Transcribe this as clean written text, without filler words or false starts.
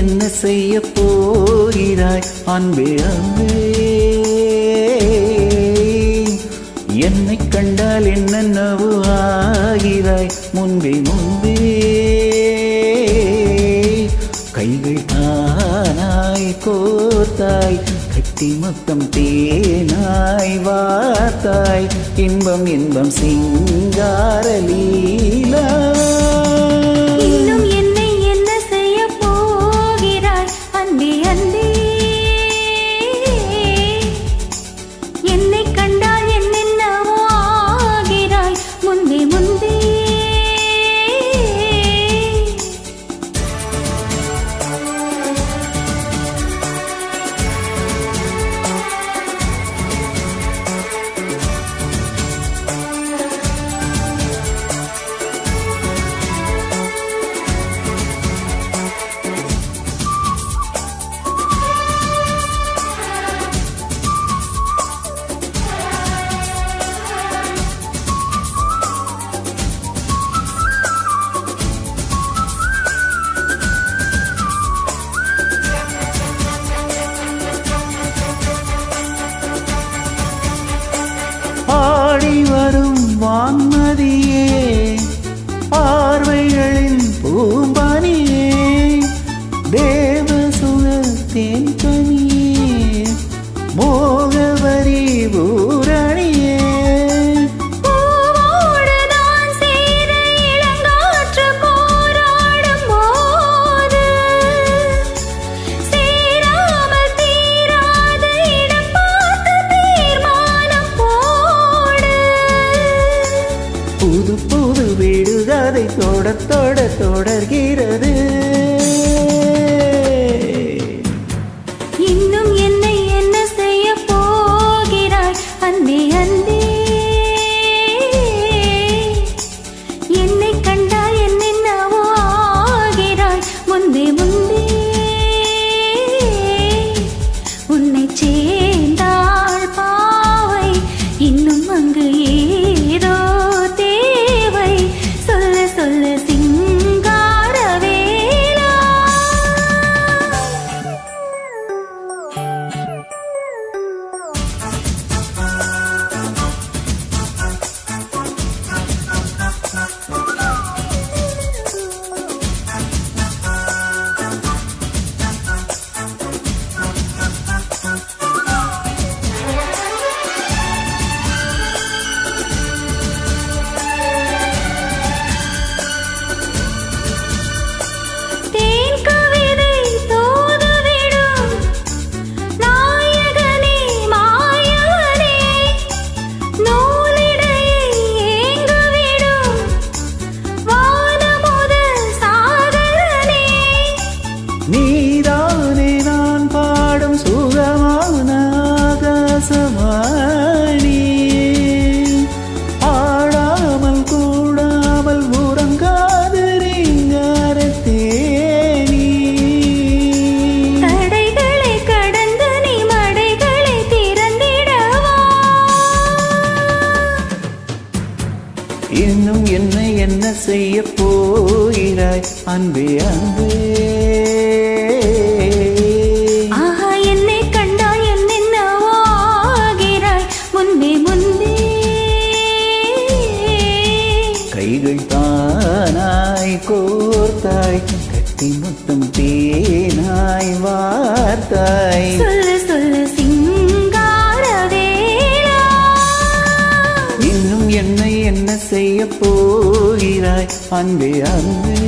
என்ன செய்ய போகிறாய் அன்பே அன்பே? என்னை கண்டால் என்னென்னவோ ஆகிறாய் முன்பே முன்பே. கைகள் தானாய் கோர்த்தாய் கட்டி மொத்தம் தேனாய் வார்த்தாய் இன்பம் இன்பம் சிங்கார லீலா. இன்னும் என்னை என்ன செய்ய போகிறாய் அன்பே அன்பே? என்னை கண்டால் என்னென்னவோ ஆகிறாய் முன்பே முன்பே. ஆடி வரும் வான்மதியே, பார்வைகளின் பூம்பானியே, தேவசுக தேன்கனியே, மோகவரி பூரணியே. பூவோடு நான் சேர இளங்காற்று போராடும் போது, சேராமல் தீராத இடம் பார்த்து தீர்மானம் போடு. புது புது வீடுகதை தொட தொட தொடர்கிறது. இன்னும் என்னை என்ன செய்ய போகிறாய் அன்பே அன்பே? என்னை கண்டால் என்னென்னவோ ஆகிறாய் முன்பே முன்பே. உன்னை சேர்ந்தாள் பாவை இன்னும் அங்கு ஏதோ தேவை. சொல்ல சொல்ல சிங்கார வேலா. தேன் கவிதை தூதுவிடும் நாயகனே மாயவனே, நூலிடையை ஏங்கவிடும் வானமுதல் சாகரனே. நீதானே நான் பாடும் சுகமான ஆகாசவாணி, ஆடாமல் கூடாமல் உறங்காது ரீங்காரத்தேனி. தடைகளை கடந்து நீ மடைகளை திறந்திடவா. இன்னும் என்னை என்ன செய்ய போகிறாய் அன்பே அன்பே? ஆஹா, என்னை கண்டால் என்னென்னவோ ஆகிறாய் முன்பே முன்பே. கைகள் தானாய் கோர்த்தாய் கட்டி மொத்தம் தேனாய் வார்த்தாய். சொல்ல சொல்ல சிங்கார வேலா. இன்னும் என்னை என்ன செய்ய போகிறாய் அன்பே அன்பே?